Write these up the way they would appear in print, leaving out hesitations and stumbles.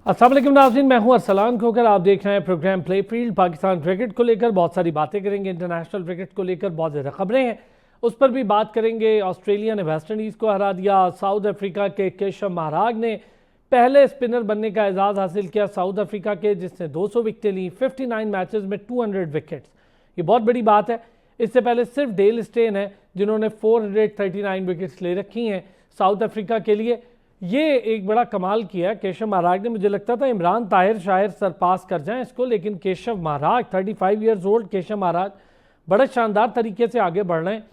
अस्सलाम वालेकुम नाज़रीन, मैं हूं अरसलान खोकर। आप देख रहे हैं program play field. Pakistan cricket को लेकर बहुत सारी बातें करेंगे, इंटरनेशनल क्रिकेट को लेकर बहुत ज़्यादा खबरें हैं, उस पर भी बात करेंगे। ऑस्ट्रेलिया ने वेस्ट इंडीज़ को हरा दिया। साउथ अफ्रीका के केशव महाराज ने पहले स्पिनर बनने का एजाज़ हासिल किया साउथ अफ्रीका के, जिसने 200 विकेटें ली 59 मैचेस में 200 विकेट्स। ये बहुत बड़ी बात है। इससे पहले सिर्फ डेल स्टेन है जिन्होंने 439 विकेट्स ले रखी हैं साउथ अफ्रीका के लिए। ये एक बड़ा कमाल किया केशव महाराज ने। मुझे लगता था इमरान ताहिर शायद सरपास कर जाएं इसको, लेकिन केशव महाराज 35 ईयर्स ओल्ड केशव महाराज बड़े शानदार तरीके से आगे बढ़ रहे हैं।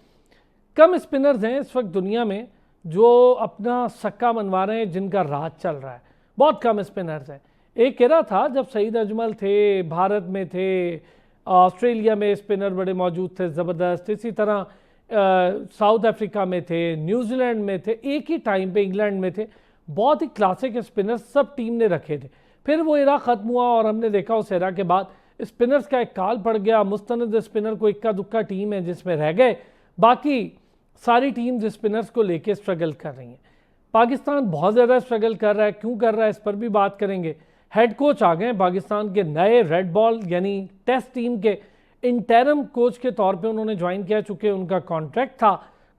कम स्पिनर्स हैं इस वक्त दुनिया में जो अपना सक्का मनवा रहे हैं, जिनका राज चल रहा है। बहुत कम स्पिनर्स हैं। एक एरा था जब सईद अजमल थे, भारत में थे, ऑस्ट्रेलिया में स्पिनर बड़े मौजूद थे ज़बरदस्त। इसी तरह साउथ अफ्रीका में थे, न्यूजीलैंड में थे, एक ही टाइम पे इंग्लैंड में थे। बहुत ही क्लासिक स्पिनर सब टीम ने रखे थे। फिर वो एरा ख़त्म हुआ और हमने देखा उस एरा के बाद स्पिनर्स का एक काल पड़ गया। मुस्तनद स्पिनर को इक्का दुक्का टीम है जिसमें रह गए, बाकी सारी टीम्स स्पिनर्स को लेके स्ट्रगल कर रही हैं। पाकिस्तान बहुत ज़्यादा स्ट्रगल कर रहा है। क्यों कर रहा है इस पर भी बात करेंगे। हेड कोच आ गए पाकिस्तान के नए, रेड बॉल यानी टेस्ट टीम के इंटरम कोच के तौर पे उन्होंने ज्वाइन किया। चूँकि उनका कॉन्ट्रैक्ट था,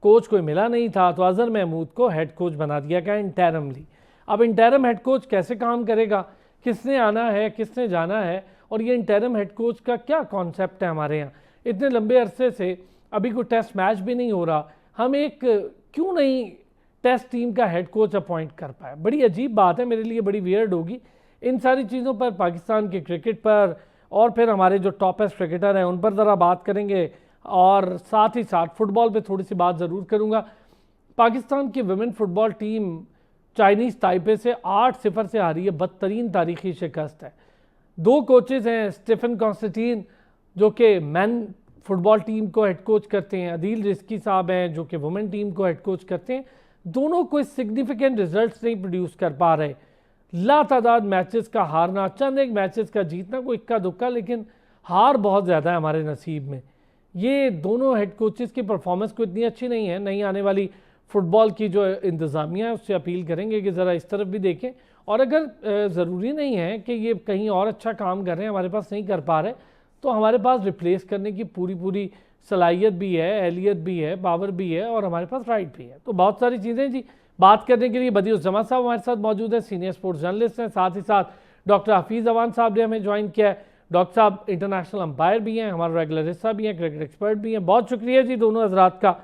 कोच कोई मिला नहीं था, तो अजहर महमूद को हेड कोच बना दिया गया इंटरमली। अब इंटरम हेड कोच कैसे काम करेगा, किसने आना है, किसने जाना है, और ये इंटरम हेड कोच का क्या कॉन्सेप्ट है। हमारे यहाँ इतने लंबे अरसे से अभी कोई टेस्ट मैच भी नहीं हो रहा, हम एक क्यों नहीं टेस्ट टीम का हेड कोच अपॉइंट कर पाए। बड़ी अजीब बात है, मेरे लिए बड़ी वियर्ड होगी। इन सारी चीज़ों पर, पाकिस्तान के क्रिकेट पर, और फिर हमारे जो टॉपेस्ट क्रिकेटर हैं उन पर ज़रा बात करेंगे, और साथ ही साथ फुटबॉल पे थोड़ी सी बात ज़रूर करूँगा। पाकिस्तान की women football team Chinese Taipei से 8-0 से हारी है। बदतरीन तारीखी शिकस्त है। दो कोचेज़ हैं, स्टीफन कॉन्स्टेंटीन जो कि मैन फुटबॉल टीम को हेड कोच करते हैं, अदील रिस्की साहब हैं जो कि वुमेन टीम को हेड कोच करते हैं। दोनों कोई सिग्निफिकेंट रिजल्ट्स नहीं प्रोड्यूस कर पा रहे। लातादाद मैचेस का हारना, चंद एक मैचेस का जीतना, कोई इक्का दुक्का, लेकिन हार बहुत ज़्यादा है हमारे नसीब में। ये दोनों हेड कोचेस की परफॉर्मेंस को इतनी अच्छी नहीं है। नहीं आने वाली फुटबॉल की जो इंतज़ामिया है उससे अपील करेंगे कि ज़रा इस तरफ भी देखें, और अगर ज़रूरी नहीं है कि ये कहीं और अच्छा काम कर रहे हैं, हमारे पास नहीं कर पा रहे, तो हमारे पास रिप्लेस करने की पूरी सलाहियत भी है, एहलियत भी है, पावर भी है, और हमारे पास राइट भी है। तो बहुत सारी चीज़ें जी बात करने के लिए बदिउस जमा साहब हमारे साथ मौजूद है, सीनियर स्पोर्ट्स जर्नलिस्ट हैं। साथ ही साथ डॉक्टर हफीज़ अवान साहब ने हमें ज्वाइन किया है। डॉक्टर साहब इंटरनेशनल अंपायर भी हैं, हमारे रेगुलर हिस्सा भी हैं, क्रिकेट एक्सपर्ट भी हैं। बहुत शुक्रिया जी दोनों हजरात का।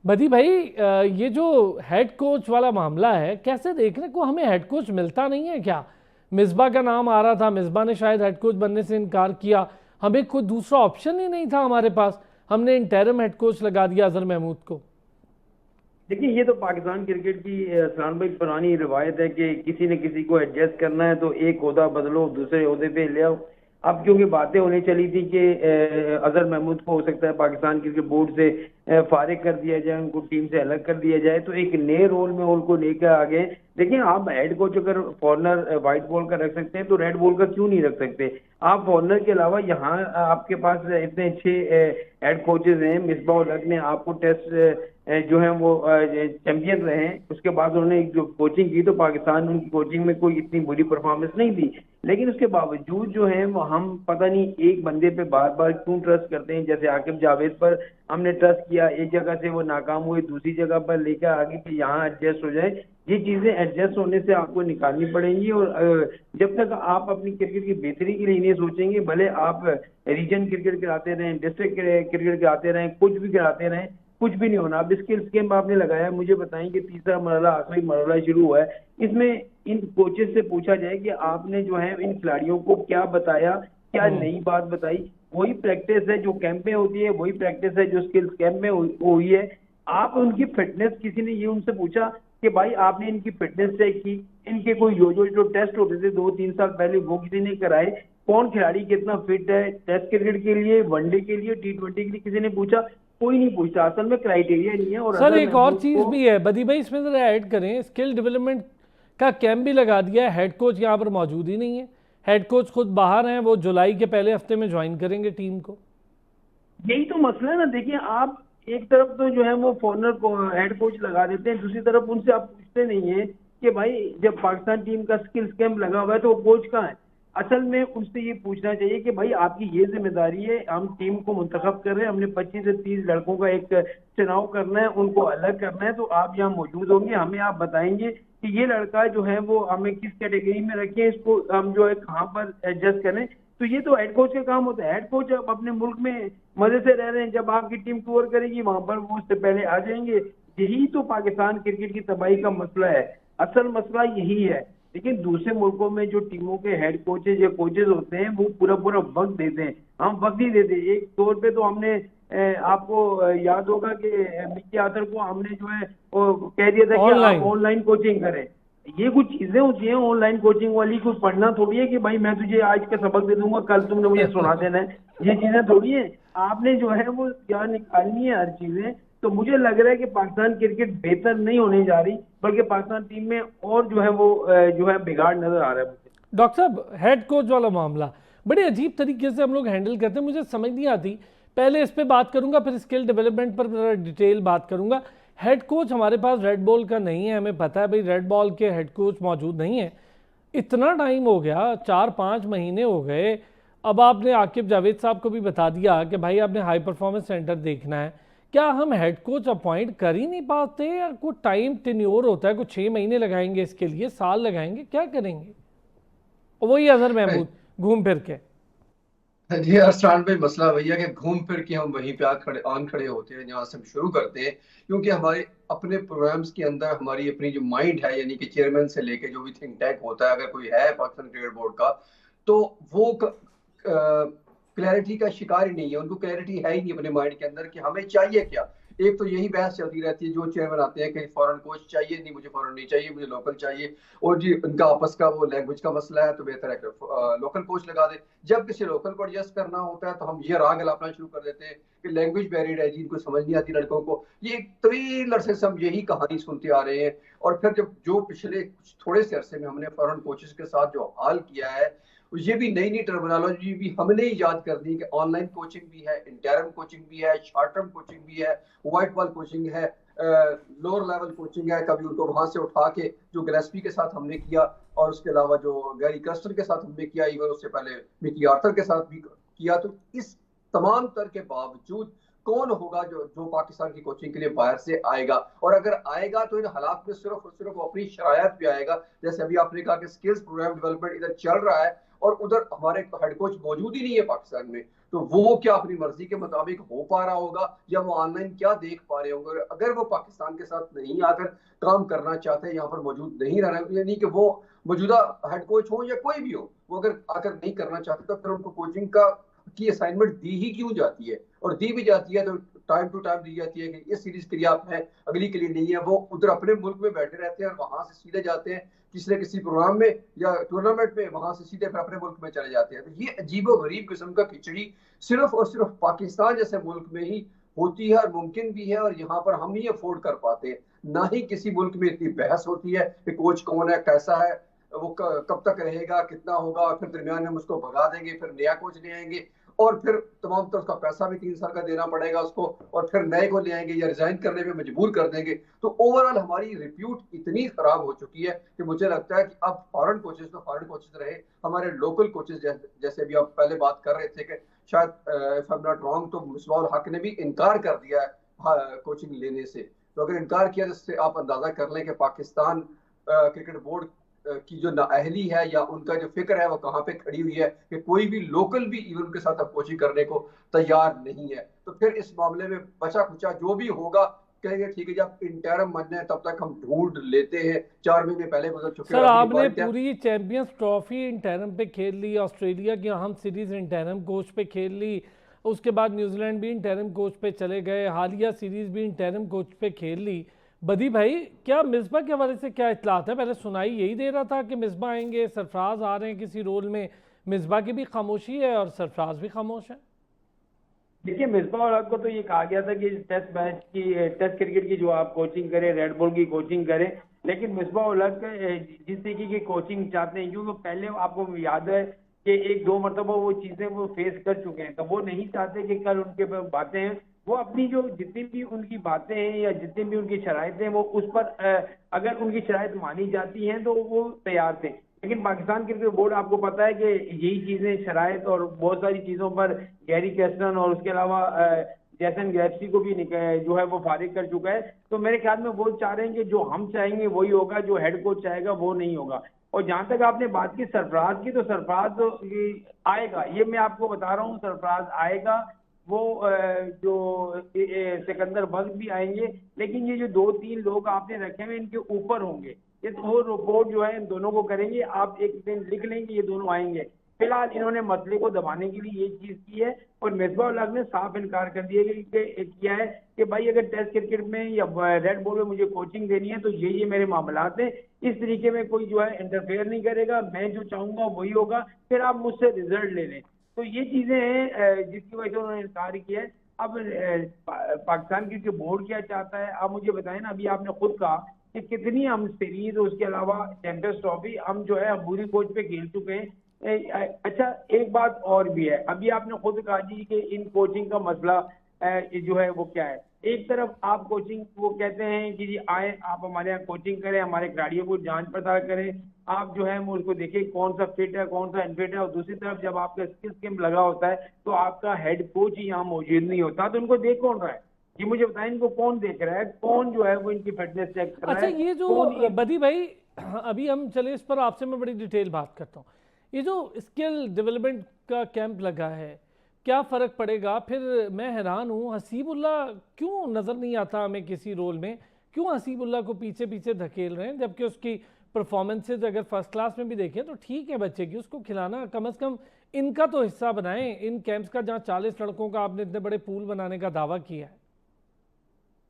बदी भाई, ये जो हेड कोच वाला मामला है, कैसे देखने को हमें हेड कोच मिलता नहीं है क्या? मिसबा का नाम आ रहा था, मिसबा ने शायद हेड कोच बनने से इनकार किया। हमें कोई दूसरा ऑप्शन ही नहीं था हमारे पास, हमने इंटरम हेड कोच लगा दिया अजहर महमूद को। देखिए, ये तो पाकिस्तान क्रिकेट की सलाम भाई पुरानी रिवायत है कि किसी न किसी को एडजस्ट करना है तो एक ओहदा बदलो, दूसरे ओहदे पे ले आओ। अब क्योंकि बातें होने चली थी कि अजहर महमूद को हो सकता है पाकिस्तान क्रिकेट बोर्ड से फारिग कर दिया जाए, उनको टीम से अलग कर दिया जाए, तो एक नए रोल में उनको लेकर आ गए। देखिए, आप हेड कोच अगर फॉरनर व्हाइट बॉल का रख सकते हैं तो रेड बॉल का क्यों नहीं रख सकते? आप फॉरनर के अलावा यहाँ आपके पास इतने अच्छे हेड कोचेज हैं। मिसबा उल हक ने आपको टेस्ट जो है वो चैंपियन रहे हैं, उसके बाद उन्होंने जो कोचिंग की तो पाकिस्तान उनकी कोचिंग में कोई इतनी बुरी परफॉर्मेंस नहीं दी, लेकिन उसके बावजूद जो है वो हम पता नहीं एक बंदे पे बार बार क्यों ट्रस्ट करते हैं। जैसे आकिब जावेद पर हमने ट्रस्ट किया, एक जगह से वो नाकाम हुए, दूसरी जगह पर लेकर आगे कि यहाँ एडजस्ट हो जाए। ये चीजें एडजस्ट होने से आपको निकालनी पड़ेंगी, और जब तक आप अपनी क्रिकेट की बेहतरी के लिए नहीं सोचेंगे, भले आप रीजन क्रिकेट कराते रहें, डिस्ट्रिक्ट क्रिकेट कराते रहें, कुछ भी कराते रहें, कुछ भी नहीं होना। अब स्किल्स कैंप आपने लगाया, मुझे बताएं कि तीसरा मरहला, आखिरी मरहला शुरू हुआ है, इसमें इन कोचेस से पूछा जाए कि आपने जो है इन खिलाड़ियों को क्या बताया, क्या नई बात बताई। वही प्रैक्टिस है जो कैंप में होती है, वही प्रैक्टिस है जो स्किल्स कैंप में हुई है। आप उनकी फिटनेस, किसी ने ये उनसे पूछा कि भाई आपने इनकी फिटनेस चेक की, इनके कोई जो टेस्ट होते थे 2-3 साल पहले, वो किसी ने कराए? कौन खिलाड़ी कितना फिट है टेस्ट क्रिकेट के लिए, वनडे के लिए, T20 के लिए, किसी ने पूछा? कोई नहीं पूछता। असल में क्राइटेरिया नहीं है। और सर एक और चीज़ भी है बदी भाई, इसमें ज़रा ऐड करें, स्किल डेवलपमेंट का कैंप भी लगा दिया है। हेड कोच यहाँ पर मौजूद ही नहीं है। हेड कोच खुद बाहर हैं, वो जुलाई के पहले हफ्ते में ज्वाइन करेंगे टीम को। यही तो मसला है ना। देखिए, आप एक तरफ तो जो है वो फॉरनर को हेड कोच लगा देते हैं, दूसरी तरफ उनसे आप पूछते नहीं है कि भाई जब पाकिस्तान टीम का स्किल्स कैंप लगा हुआ है तो वो कोच कहाँ है। असल में उनसे ये पूछना चाहिए कि भाई आपकी ये जिम्मेदारी है, हम टीम को मुंतखब कर रहे हैं, हमने 25 से 30 लड़कों का एक चुनाव करना है, उनको अलग करना है, तो आप यहाँ मौजूद होंगे, हमें आप बताएंगे कि ये लड़का जो है वो हमें किस कैटेगरी में रखें, इसको हम जो है कहाँ पर एडजस्ट करें। तो ये तो हेड कोच का काम होता है। हेड कोच अब अपने मुल्क में मजे से रह रहे हैं, जब आपकी टीम टूर करेगी वहां पर वो उससे पहले आ जाएंगे। यही तो पाकिस्तान क्रिकेट की तबाही का मसला है, असल मसला यही है। लेकिन दूसरे मुल्कों में जो टीमों के हेड कोचेज या कोचेज होते हैं वो पूरा पूरा वक्त देते हैं, हम वक्त नहीं देते। एक तौर पे तो हमने आपको याद होगा कि मिकी आतर को हमने जो है वो कह दिया था कि आप ऑनलाइन। ऑनलाइन कोचिंग करें। ये कुछ चीजें होती हैं ऑनलाइन कोचिंग वाली, कोई पढ़ना थोड़ी है कि भाई मैं तुझे आज का सबक दे दूंगा कल तुमने मुझे सुना देना है, ये चीजें थोड़ी है। आपने जो है वो क्या निकालनी है हर चीजें। तो मुझे लग रहा है कि पाकिस्तान क्रिकेट बेहतर नहीं होने जा रही, बल्कि पाकिस्तान टीम में और जो है वो जो है बिगाड़ नजर आ रहा है मुझे। डॉक्टर साहब, हेड कोच वाला मामला बड़े अजीब तरीके से हम लोग हैंडल करते हैं, मुझे समझ नहीं आती। पहले इस पे बात करूंगा, फिर स्किल डेवलपमेंट पर डिटेल बात करूंगा। हेड कोच हमारे पास रेड बॉल का नहीं है, हमें पता है भाई रेड बॉल के हेड कोच मौजूद नहीं है। इतना टाइम हो गया, 4-5 महीने हो गए। अब आपने आकिब जावेद साहब को भी बता दिया कि भाई आपने हाई परफॉर्मेंस सेंटर देखना है। क्या हम हेड कोच अपॉइंट कर ही नहीं पाते, या कोई टाइम टेन्योर होता है, कुछ 6 महीने लगाएंगे इसके लिए, साल लगाएंगे, क्या करेंगे? वही अजहर नहीं। महमूद घूम फिर के। जी अरसलान भाई, मसला भैया कि घूम फिर के हम वहीं पे आन खड़े होते हैं जहाँ से हम शुरू करते हैं। क्योंकि हमारे अपने प्रोग्राम्स के अंदर हमारी अपनी जो माइंड है, यानी कि चेयरमैन से लेके जो भी थिंक टैंक होता है, अगर कोई है पाकिस्तान क्रिकेट बोर्ड का, तो वो क्लैरिटी का शिकार ही नहीं है। उनको क्लैरिटी है ही नहीं अपने माइंड के अंदर कि हमें चाहिए क्या। एक तो यही बहस चलती रहती है, जो चेयरमैन आते हैं कि फॉरेन कोच चाहिए, नहीं मुझे फॉरेन नहीं चाहिए, मुझे लोकल चाहिए। और जी उनका आपस का वो लैंग्वेज का मसला है, तो बेहतर है कि लोकल कोच लगा दे। जब किसी लोकल को एडजस्ट करना होता है तो हम ये राग अलापना शुरू कर देते हैं कि लैंग्वेज बैरियर है जी, इनको समझ नहीं आती लड़कों को। ये तवील अरसे से हम यही कहानी सुनते आ रहे हैं। और फिर जब जो पिछले थोड़े से अरसे में हमने फॉरेन कोचेस के साथ जो हाल किया है, ये भी नई नई टर्मिनोलॉजी भी हमने याद कर दी कि ऑनलाइन कोचिंग भी है, इंटरम कोचिंग भी है, शॉर्ट टर्म कोचिंग भी है, व्हाइट बॉल कोचिंग है, लोअर लेवल कोचिंग है। कभी उनको वहां से उठा के जो गिलेस्पी के साथ हमने किया, और उसके अलावा जो गैरी कस्टर के साथ हमने किया, इवन उससे पहले मिकी आर्थर के साथ भी किया। तो इस तमाम तर के बावजूद कौन होगा जो जो पाकिस्तान की कोचिंग के लिए बाहर से आएगा? और अगर आएगा तो इन हालात में सिर्फ और सिर्फ अपनी शरायत पे आएगा। जैसे अभी आपने कहा कि स्किल्स प्रोग्राम डेवलपमेंट इधर चल रहा है और उधर हमारे हेड कोच मौजूद ही नहीं है पाकिस्तान में, तो वो क्या अपनी मर्जी के मुताबिक हो पा रहा होगा, या वो ऑनलाइन क्या देख पा रहे होंगे? अगर वो पाकिस्तान के साथ नहीं आकर काम करना चाहते, यहाँ पर मौजूद नहीं रहना, यानी कि वो मौजूदा हेड कोच हो या कोई भी हो, वो अगर आकर नहीं करना चाहते तो फिर उनको कोचिंग का की असाइनमेंट दी ही क्यों जाती है? और दी भी जाती है तो टाइम टू टाइम दी जाती है कि इस सीरीज के लिए आप हैं, अगली के लिए नहीं है। वो उधर अपने मुल्क में बैठे रहते हैं और वहां से सीधे जाते हैं किसी न किसी प्रोग्राम में या टूर्नामेंट में, वहां से सीधे फिर अपने मुल्क में चले जाते हैं। तो ये अजीबो गरीब किस्म का खिचड़ी सिर्फ और सिर्फ पाकिस्तान जैसे मुल्क में ही होती है और मुमकिन भी है, और यहाँ पर हम ही अफोर्ड कर पाते हैं। ना ही किसी मुल्क में इतनी बहस होती है कि कोच कौन है, कैसा है, वो कब तक रहेगा, कितना होगा, और फिर दरमियान में हम उसको भगा देंगे, फिर नया कोच ले आएंगे, और फिर तमाम तो उसका पैसा भी 3 साल का देना पड़ेगा उसको, और फिर नए को ले आएंगे या रिजाइन करने पे मजबूर कर देंगे। तो ओवरऑल हमारी रिप्यूट इतनी खराब हो चुकी है कि मुझे लगता है कि अब फॉरेन कोचेस तो फॉरेन कोचेस रहे, हमारे लोकल कोचेस जैसे भी आप पहले बात कर रहे थे कि शायद if I am not wrong तो मिसबाह हक ने भी इनकार कर दिया है कोचिंग लेने से। तो अगर इनकार किया तो इससे आप अंदाजा कर लें कि पाकिस्तान क्रिकेट बोर्ड की जो नाअहली है या उनका जो फिक्र है वो कहाँ पे खड़ी हुई है, कि कोई भी लोकल भी इवन उनके साथ कोचिंग करने को तैयार नहीं है। तो फिर इस मामले में बचा खुचा जो भी होगा, कहेंगे ठीक है जब इंटरम बनना है तब तक हम ढूंढ लेते हैं, 4 महीने पहले गुजर चुके सर, हैं, अगली आपने बारी क्या। पूरी चैंपियंस ट्रॉफी इंटरम पे खेल ली, ऑस्ट्रेलिया की अहम सीरीज इंटरम कोच पे खेल ली, उसके बाद न्यूजीलैंड भी इंटरम कोच पे चले गए, हालिया सीरीज भी इंटरम कोच पे खेल ली। बदी भाई, क्या मिसबा के हवाले से क्या इतलात है? पहले सुनाई यही दे रहा था कि मिसबा आएंगे, सरफराज आ रहे हैं किसी रोल में। मिसबा की भी खामोशी है और सरफराज भी खामोश है। देखिए मिसबाह उल हक को तो ये कहा गया था कि टेस्ट मैच की टेस्ट क्रिकेट की जो आप कोचिंग करें, रेड बॉल की कोचिंग करें। लेकिन मिसबाह उल हक जिस तरीके की कोचिंग चाहते हैं, क्योंकि पहले आपको याद है कि 1-2 मरतबा वो चीजें वो फेस कर चुके हैं, तो वो नहीं चाहते कि कल उनके पास बातें हैं वो अपनी जो जितनी भी उनकी बातें हैं या जितनी भी उनकी शराइतें हैं वो उस पर अगर उनकी शराइत मानी जाती हैं तो वो तैयार थे। लेकिन पाकिस्तान क्रिकेट बोर्ड आपको पता है कि यही चीजें शराइत और बहुत सारी चीजों पर गैरी कैस्टन और उसके अलावा जैसन गैप्सी को भी जो है वो फारिग कर चुका है। तो मेरे ख्याल में वो चाह रहे हैं कि जो हम चाहेंगे वही होगा, जो हेड कोच चाहेगा वो नहीं होगा। और जहां तक आपने बात की सरफराज की, तो सरफराज तो आएगा, ये मैं आपको बता रहा हूँ, सरफराज आएगा। वो जो सिकंदर बख्श भी आएंगे, लेकिन ये जो 2-3 लोग आपने रखे हुए इनके ऊपर होंगे। ये तो वो रिपोर्ट जो है इन दोनों को करेंगे, आप एक दिन लिख लेंगे ये दोनों आएंगे। फिलहाल इन्होंने मसले को दबाने के लिए ये चीज की है। और मिसबा उल हक ने साफ इनकार कर दिया किया है कि भाई अगर टेस्ट क्रिकेट में या रेड बॉल में मुझे कोचिंग देनी है तो ये मेरे मामलात हैं, इस तरीके में कोई जो है इंटरफेयर नहीं करेगा, मैं जो चाहूंगा वही होगा, फिर आप मुझसे रिजल्ट ले लें। तो ये चीजें हैं जिसकी वजह से उन्होंने इनकार किया है। अब पाकिस्तान क्रिकेट बोर्ड क्या चाहता है, आप मुझे बताएं ना। अभी आपने खुद कहा कि कितनी हम सीरीज, उसके अलावा चैंपियंस ट्रॉफी हम जो है अबूरी कोच पे खेल चुके हैं। अच्छा, एक बात और भी है, अभी आपने खुद कहा जी कि इन कोचिंग का मसला जो है वो क्या है। एक तरफ आप कोचिंग वो कहते हैं कि जी आए आप हमारे यहाँ कोचिंग करें, हमारे खिलाड़ियों को जांच पड़ताल करें, आप जो है वो उसको देखें कौन सा फिट है कौन सा अनफिट है। और दूसरी तरफ जब आपका स्किल्स कैंप लगा होता है तो आपका हेड कोच ही यहाँ मौजूद नहीं होता, तो उनको देख कौन रहा है? ये मुझे बताएं, इनको कौन देख रहा है, कौन जो है वो इनकी फिटनेस चेक कर रहा अच्छा, है? ये जो बदी भाई, अभी हम चले इस पर आपसे मैं बड़ी डिटेल बात करता हूँ। ये जो स्किल डेवलपमेंट का कैंप लगा है, क्या फ़र्क पड़ेगा? फिर मैं हैरान हूँ, हसीबुल्लाह क्यों नज़र नहीं आता हमें किसी रोल में? क्यों हसीबुल्लाह को पीछे पीछे धकेल रहे हैं, जबकि उसकी परफॉर्मेंसेज अगर फर्स्ट क्लास में भी देखें तो ठीक है बच्चे की, उसको खिलाना कम से कम इनका तो हिस्सा बनाएं इन कैंप्स का, जहाँ 40 लड़कों का आपने इतने बड़े पूल बनाने का दावा किया है।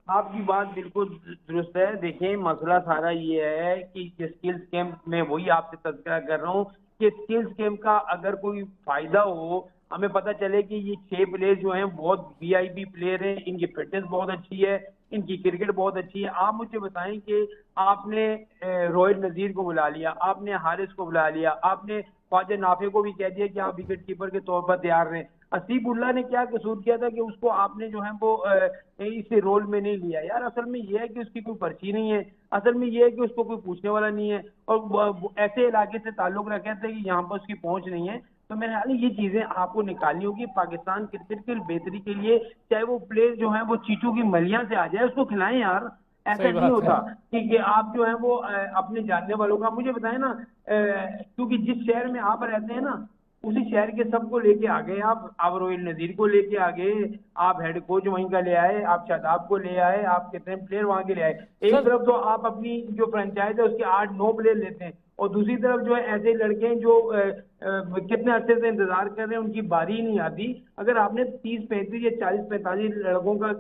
आपकी बात बिल्कुल दुरुस्त है। देखिए, मसला सारा ये है कि स्किल्स कैंप में, वही आपसे तज़किरा कर रहा हूँ कि स्किल्स कैंप का अगर कोई फायदा हो, हमें पता चले कि ये 6 प्लेयर जो हैं बहुत वीआईपी प्लेयर हैं, इनकी फिटनेस बहुत अच्छी है, इनकी क्रिकेट बहुत अच्छी है। आप मुझे बताएं कि आपने रोहित नजीर को बुला लिया, आपने हारिस को बुला लिया, आपने ख्वाजा नाफे को भी कह दिया कि आप विकेट कीपर के तौर पर तैयार रहें। हसीबुल्लाह ने क्या कसूर किया था कि उसको आपने जो है वो इस रोल में नहीं लिया? यार असल में ये है कि उसकी कोई पर्ची नहीं है, असल में ये है कि उसको कोई पूछने वाला नहीं है, और वो ऐसे इलाके से ताल्लुक रखे थे कि यहाँ पर उसकी पहुंच नहीं है। तो मेरे ख्याल ये चीजें आपको निकालनी होगी पाकिस्तान क्रिकेट की बेहतरी के लिए। चाहे वो प्लेयर जो है वो चीचू की मलिया से आ जाए, उसको खिलाएं यार। ऐसा सही नहीं बात है। होता कि आप जो है वो अपने जानने वालों का मुझे बताएं ना। क्योंकि जिस शहर में आप रहते हैं ना, उसी शहर के सबको लेके आ गए आप रोहित नजीर को लेके आ गए, आप हेड कोच वहीं का ले आए, आप शादाब को ले आए, आप कितने प्लेयर वहां के ले आए। एक सर, तरफ तो आप अपनी जो फ्रेंचाइज है उसके 8-9 प्लेयर लेते हैं, और दूसरी तरफ जो है ऐसे लड़के हैं जो कितने अरसे से इंतजार कर रहे हैं, उनकी बारी ही नहीं आती। अगर आपने 30-35 या 40-45 लड़कों का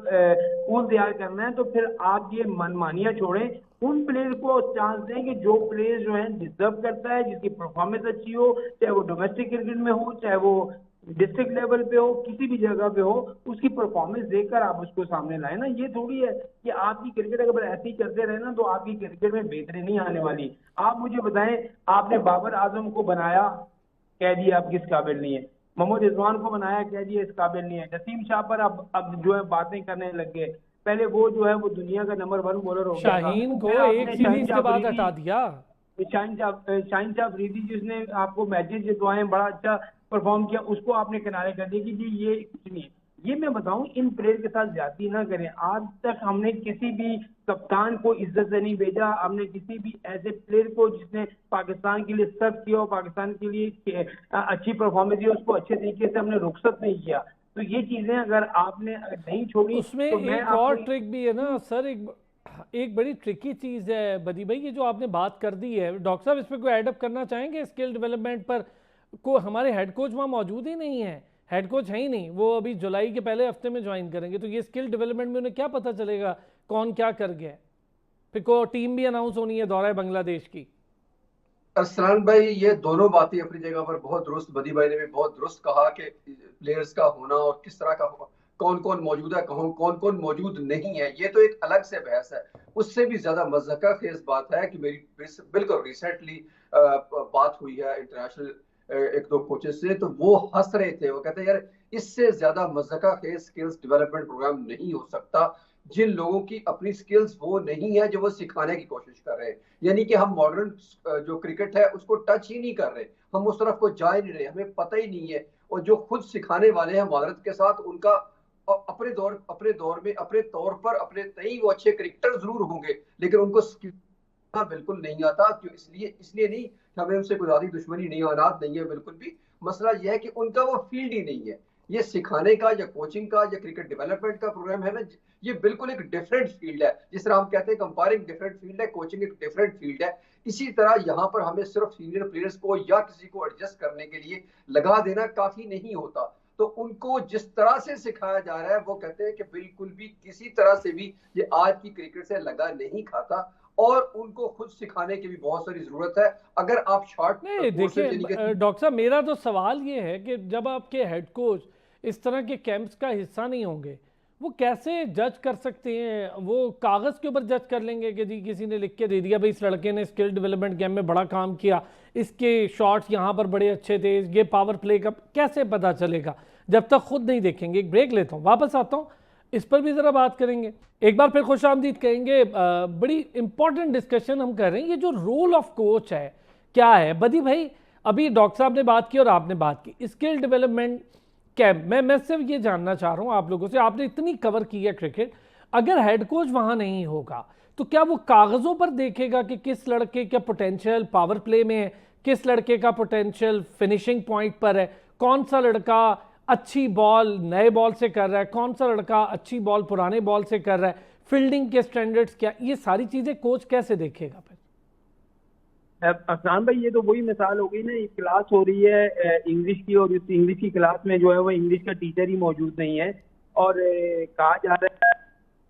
पूल तैयार करना है तो फिर आप ये मनमानियां छोड़ें, उन प्लेयर को चांस दें कि जो प्लेयर जो है डिजर्व करता है, जिसकी परफॉर्मेंस अच्छी हो, चाहे वो डोमेस्टिक क्रिकेट में हो, चाहे वो डिस्ट्रिक्ट लेवल पे हो, किसी भी जगह पे हो, उसकी परफॉर्मेंस देखकर आप उसको सामने लाए ना। ये थोड़ी है कि आपकी क्रिकेट अगर ऐसे ही करते रहे ना तो आपकी क्रिकेट में बेहतरी नहीं आने वाली। आप मुझे बताएं, आपने बाबर आजम को बनाया, कह दिया अब किस काबिल नहीं है, मोहम्मद रिजवान को बनाया, कह दिया इस काबिल नहीं है, नसीम शाह पर अब जो है बातें करने लग गए। पहले वो जो है वो दुनिया का नंबर 1 बॉलर हो गया था, शाहीन को फिर एक आपने सीरीज के बाद हटा दिया। शाहिन शाह अफरीदी जिसने आपको मैचेस जितवाए, बड़ा अच्छा परफॉर्म किया, उसको आपने किनारे कर दिया कि जी ये कुछ नहीं है। ये मैं बताऊं, इन प्लेयर के साथ ज्यादती ना करें। आज तक हमने किसी भी कप्तान को इज्जत से नहीं भेजा, हमने किसी भी ऐसे प्लेयर को जिसने पाकिस्तान के लिए सर्व किया और पाकिस्तान के लिए अच्छी परफॉर्मेंस दी, उसको अच्छे तरीके से हमने रुखसत नहीं किया। तो ये चीजें अगर आपने नहीं छोड़ी उसमें तो मैं एक और आपको ट्रिक भी है ना सर, एक बड़ी ट्रिकी चीज़ है बदी भाई, ये जो आपने बात कर दी है। डॉक्टर साहब इस पर कोई एडअप करना चाहेंगे? स्किल डेवलपमेंट पर को हमारे हेड कोच वहाँ मौजूद ही नहीं है, हेड कोच है ही नहीं, वो अभी जुलाई के पहले हफ्ते में ज्वाइन करेंगे, तो ये स्किल डेवलपमेंट में उन्हें क्या पता चलेगा कौन क्या कर गया? फिर को टीम भी अनाउंस होनी है दौरा बांग्लादेश की। अरसलान भाई, ये दोनों बातें अपनी जगह पर बहुत दुरुस्त, बदी भाई ने भी बहुत दुरुस्त कहा कि प्लेयर्स का होना और किस तरह का कौन कौन मौजूद है, कौन कौन मौजूद नहीं है, ये तो एक अलग से बहस है। उससे भी ज्यादा मज़ाक़ खेज बात है कि मेरी बिल्कुल रिसेंटली बात हुई है इंटरनेशनल एक दो कोचेस से, तो वो हंस रहे थे। वो कहते हैं यार इससे ज्यादा मज़ाक़ खेज स्किल्स डेवलपमेंट प्रोग्राम नहीं हो सकता जिन लोगों की अपनी स्किल्स वो नहीं है जो वो सिखाने की कोशिश कर रहे हैं। यानी कि हम मॉडर्न जो क्रिकेट है उसको टच ही नहीं कर रहे, हम उस तरफ को जा ही नहीं रहे, हमें पता ही नहीं है। और जो खुद सिखाने वाले हैं महारत के साथ, उनका अपने दौर में अपने तौर पर अपने तय वो अच्छे क्रिकेटर जरूर होंगे, लेकिन उनको बिल्कुल नहीं आता। क्यों? इसलिए इसलिए नहीं कि हमें उनसे कोई ज्यादा दुश्मनी नहीं, औलाद नहीं है, बिल्कुल भी। मसला यह है कि उनका वो फील्ड ही नहीं है। ये सिखाने का या कोचिंग का या क्रिकेट डेवलपमेंट का प्रोग्राम है ना, ये बिल्कुल एक डिफरेंट फील्ड है। जिस तरह हम कहते हैं कंपायरिंग डिफरेंट फील्ड है, कोचिंग एक डिफरेंट फील्ड है। इसी तरह यहाँ पर हमें सिर्फ सीनियर प्लेयर्स को या किसी को एडजस्ट करने के लिए लगा देना काफी नहीं होता। तो उनको जिस तरह से सिखाया जा रहा है, वो कहते हैं कि बिल्कुल भी किसी तरह से भी ये आज की क्रिकेट से लगा नहीं खाता, और उनको खुद सिखाने की भी बहुत सारी जरूरत है। अगर आप शॉर्ट नहीं देखिए डॉक्टर साहब, मेरा तो सवाल ये है कि जब आपके हेड कोच इस तरह के कैंप्स का हिस्सा नहीं होंगे, वो कैसे जज कर सकते हैं? वो कागज़ के ऊपर जज कर लेंगे कि जी किसी ने लिख के दे दिया भाई इस लड़के ने स्किल डेवलपमेंट गेम में बड़ा काम किया, इसके शॉट्स यहाँ पर बड़े अच्छे थे, ये पावर प्ले का कैसे पता चलेगा जब तक खुद नहीं देखेंगे? एक ब्रेक लेता हूँ, वापस आता हूँ, इस पर भी ज़रा बात करेंगे। एक बार फिर खुश आमदीद कहेंगे। बड़ी इंपॉर्टेंट डिस्कशन हम कर रहे हैं, ये जो रोल ऑफ कोच है क्या है। बदी भाई, अभी डॉक्टर साहब ने बात की और आपने बात की स्किल डेवलपमेंट कैंप। मैं सिर्फ ये जानना चाह रहा हूँ आप लोगों से, आपने इतनी कवर की है क्रिकेट, अगर हेड कोच वहाँ नहीं होगा तो क्या वो कागज़ों पर देखेगा कि किस लड़के का पोटेंशियल पावर प्ले में है, किस लड़के का पोटेंशियल फिनिशिंग पॉइंट पर है, कौन सा लड़का अच्छी बॉल नए बॉल से कर रहा है, कौन सा लड़का अच्छी बॉल पुराने बॉल से कर रहा है, फील्डिंग के स्टैंडर्ड्स क्या, ये सारी चीजें कोच कैसे देखेगा फिर? अफसान भाई, ये तो वही मिसाल हो गई ना, एक क्लास हो रही है इंग्लिश की, और इस इंग्लिश की क्लास में जो है वो इंग्लिश का टीचर ही मौजूद नहीं है, और कहा जा रहा है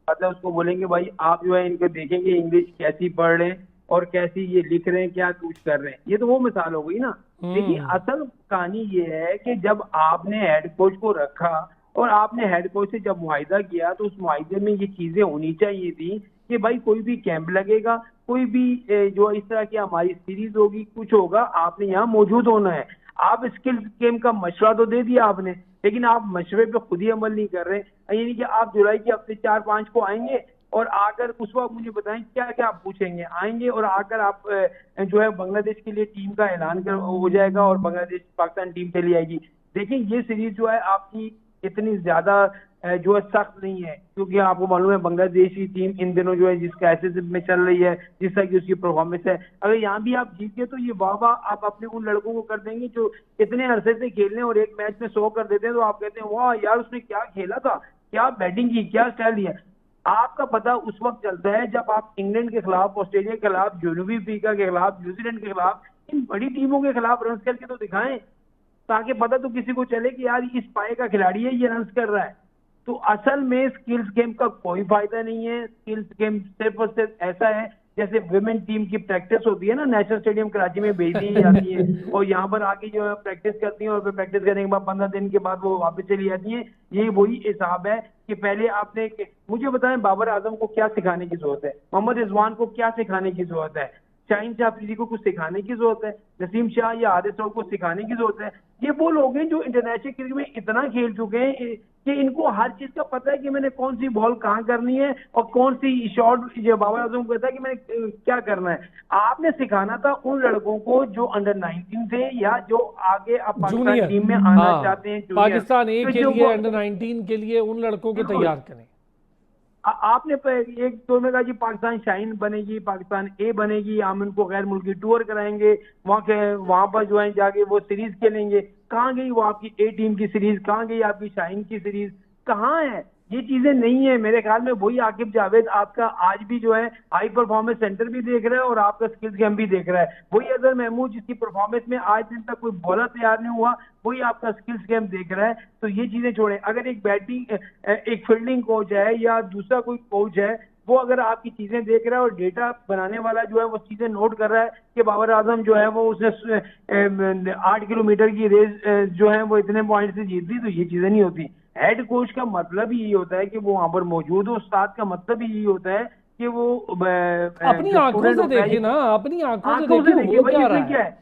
मतलब उसको बोलेंगे भाई आप जो है इनको देखेंगे इंग्लिश कैसी पढ़ रहे हैं और कैसी ये लिख रहे हैं, क्या कुछ कर रहे हैं। ये तो वो मिसाल हो गई ना। देखिए असल कहानी ये है कि जब आपने हेड कोच को रखा और आपने हेड कोच से जब मुआहिदा किया, तो उस मुआहिदे में ये चीजें होनी चाहिए थी कि भाई कोई भी कैंप लगेगा, कोई भी जो इस तरह की हमारी सीरीज होगी, कुछ होगा, आपने यहाँ मौजूद होना है। आप स्किल गेम का मशवरा तो दे दिया आपने, लेकिन आप मशवरे पे खुद ही अमल नहीं कर रहे। यानी कि आप जुलाई के हफ्ते 4-5 को आएंगे और आकर उस वक्त मुझे बताएं क्या क्या आप पूछेंगे, आएंगे और आकर आप जो है बांग्लादेश के लिए टीम का ऐलान हो जाएगा और बांग्लादेश पाकिस्तान टीम चली आएगी। देखिए ये सीरीज जो है आपकी इतनी ज्यादा जो है सख्त नहीं है, क्योंकि आपको मालूम है बांग्लादेशी टीम इन दिनों जो है जिस कैसे में चल रही है, जिस तरह की उसकी परफॉर्मेंस है, अगर यहाँ भी आप जीते तो ये वाह वाह आप अपने उन लड़कों को कर देंगे जो इतने अरसे से खेलने और एक मैच में 100 कर देते हैं, तो आप कहते हैं वाह यार उसने क्या खेला था, क्या बैटिंग की, क्या स्टाइल दिया। आपका पता उस वक्त चलता है जब आप इंग्लैंड के खिलाफ, ऑस्ट्रेलिया के खिलाफ, जनूबी अफ्रीका के खिलाफ, न्यूजीलैंड के खिलाफ, इन बड़ी टीमों के खिलाफ रन करके तो दिखाएं, ताकि पता तो किसी को चले कि यार इस पाए का खिलाड़ी है, ये रन कर रहा है। तो असल में स्किल्स गेम का कोई फायदा नहीं है। स्किल्स गेम सिर्फ और सिर्फ ऐसा है जैसे वुमेन टीम की प्रैक्टिस होती है ना, नेशनल स्टेडियम कराची में भेज दी जाती है और यहाँ पर आके जो है प्रैक्टिस करती हैं और फिर प्रैक्टिस करने के बाद 15 दिन के बाद वो वापस चली जाती हैं। ये वही हिसाब है कि पहले आपने, मुझे बताएं बाबर आजम को क्या सिखाने की जरूरत है, मोहम्मद रिजवान को क्या सिखाने की जरूरत है, शाहीन शाह अफरीदी को कुछ सिखाने की जरूरत है, नसीम शाह या आदिल सऊद को सिखाने की जरूरत है। ये वो लोग हैं जो इंटरनेशनल क्रिकेट में इतना खेल चुके हैं कि इनको हर चीज का पता है कि मैंने कौन सी बॉल कहाँ करनी है और कौन सी शॉट, जो बाबर आजम को कहता है कि मैंने क्या करना है। आपने सिखाना था उन लड़कों को जो अंडर 19 थे या जो आगे अब पाकिस्तान टीम में आना चाहते हैं, पाकिस्तान ए के लिए, अंडर 19 के लिए उन लड़कों को तैयार करें। आपने एक दौर में कहा जी पाकिस्तान शाइन बनेगी, पाकिस्तान ए बनेगी, हम उनको गैर मुल्की टूर कराएंगे, वहां पर जो है जाके वो सीरीज खेलेंगे। कहाँ गई वो आपकी ए टीम की सीरीज, कहाँ गई आपकी शाइन की सीरीज, कहाँ है? ये चीजें नहीं है। मेरे ख्याल में वही आकिब जावेद आपका आज भी जो है हाई परफॉर्मेंस सेंटर भी देख रहा है और आपका स्किल्स गेम भी देख रहा है। वही अजहर महमूद जिसकी परफॉर्मेंस में आज दिन तक कोई बॉलर तैयार नहीं हुआ, वही आपका स्किल्स गेम देख रहा है। तो ये चीजें छोड़े, अगर एक बैटिंग, एक फील्डिंग कोच है या दूसरा कोई कोच है, वो अगर आपकी चीजें देख रहा है और डेटा बनाने वाला जो है वो चीजें नोट कर रहा है कि बाबर आजम जो है वो उसने 8 किलोमीटर की रेस जो है वो इतने पॉइंट से जीत ली, तो ये चीजें नहीं होती। हेड कोच का मतलब ही यही होता है कि वो वहां पर मौजूद हो, उस्ताद का मतलब ही यही होता है कि वो अपनी आंखों से देखे ना, अपनी आंखों से देखे भाई। इसमें क्या है,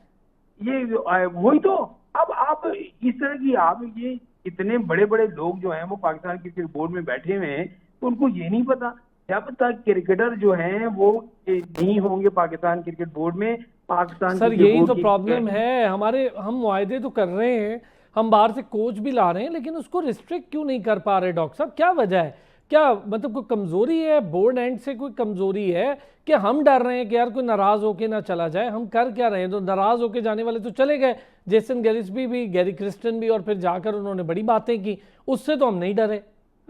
ये वही तो। अब आप इस तरह की, आप ये इतने बड़े बड़े लोग जो हैं वो पाकिस्तान क्रिकेट बोर्ड में बैठे हुए हैं, तो उनको ये नहीं पता जब तक क्रिकेटर जो हैं वो नहीं होंगे पाकिस्तान क्रिकेट बोर्ड में, पाकिस्तान सर क्रिकेट यही बोर्ड तो की प्रॉब्लम है हमारे, हम मुआहदे तो कर रहे हैं, हम बाहर से कोच भी ला रहे हैं, लेकिन उसको रिस्ट्रिक्ट क्यों नहीं कर पा रहे डॉक्टर साहब? क्या वजह है? क्या मतलब कोई कमजोरी है बोर्ड एंड से, कोई कमजोरी है कि हम डर रहे हैं कि यार कोई नाराज होके ना चला जाए? हम कर क्या रहे हैं? तो नाराज होके जाने वाले तो चले गए, जेसन गैरिसबी भी, गैरी क्रिस्टन भी, और फिर जाकर उन्होंने बड़ी बातें की, उससे तो हम नहीं डरे।